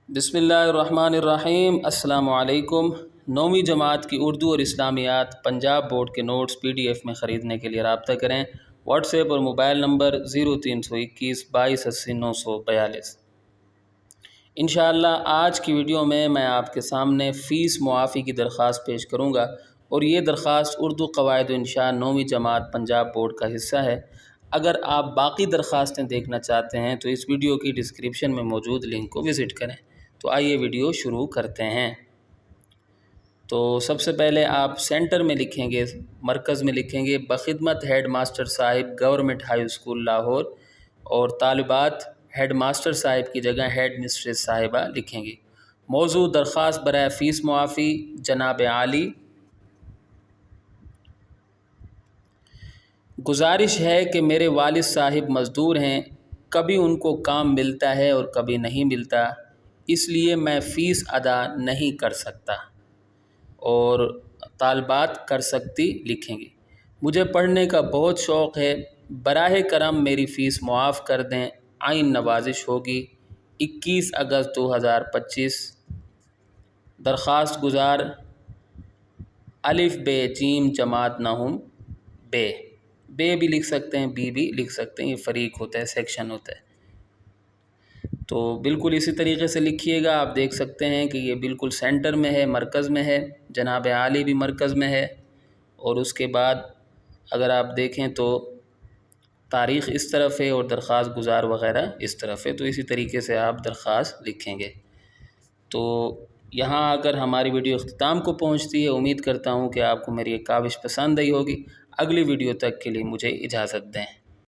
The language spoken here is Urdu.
بسم اللہ الرحمن الرحیم۔ السلام علیکم۔ 9ویں جماعت کی اردو اور اسلامیات پنجاب بورڈ کے نوٹس PDF میں خریدنے کے لیے رابطہ کریں۔ واٹس ایپ اور موبائل نمبر 0321 22 80 942۔ انشاءاللہ آج کی ویڈیو میں آپ کے سامنے فیس معافی کی درخواست پیش کروں گا، اور یہ درخواست اردو قواعد و انشاء 9ویں جماعت پنجاب بورڈ کا حصہ ہے۔ اگر آپ باقی درخواستیں دیکھنا چاہتے ہیں تو اس ویڈیو کی ڈسکرپشن میں موجود لنک کو وزٹ کریں۔ تو آئیے ویڈیو شروع کرتے ہیں۔ تو سب سے پہلے آپ سینٹر میں لکھیں گے، مرکز میں لکھیں گے بخدمت ہیڈ ماسٹر صاحب گورنمنٹ ہائی اسکول لاہور، اور طالبات ہیڈ ماسٹر صاحب کی جگہ ہیڈ مسٹریس صاحبہ لکھیں گے۔ موضوع درخواست برائے فیس معافی جناب عالی، گزارش ہے کہ میرے والد صاحب مزدور ہیں، کبھی ان کو کام ملتا ہے اور کبھی نہیں ملتا، اس لیے میں فیس ادا نہیں کر سکتا، اور طالبات کر سکتی لکھیں گے۔ مجھے پڑھنے کا بہت شوق ہے، براہ کرم میری فیس معاف کر دیں، عین نوازش ہوگی۔ 21 اگست 2025۔ درخواست گزار الف ب جیم جماعت نہم بے بھی لکھ سکتے ہیں، بھی لکھ سکتے ہیں، یہ فریق ہوتا ہے، سیکشن ہوتا ہے۔ تو بالکل اسی طریقے سے لکھیے گا۔ آپ دیکھ سکتے ہیں کہ یہ بالکل سینٹر میں ہے، مرکز میں ہے، جناب عالی بھی مرکز میں ہے، اور اس کے بعد اگر آپ دیکھیں تو تاریخ اس طرف ہے اور درخواست گزار وغیرہ اس طرف ہے۔ تو اسی طریقے سے آپ درخواست لکھیں گے۔ تو یہاں اگر ہماری ویڈیو اختتام کو پہنچتی ہے، امید کرتا ہوں کہ آپ کو میری یہ کاوش پسند آئی ہوگی۔ اگلی ویڈیو تک کے لیے مجھے اجازت دیں۔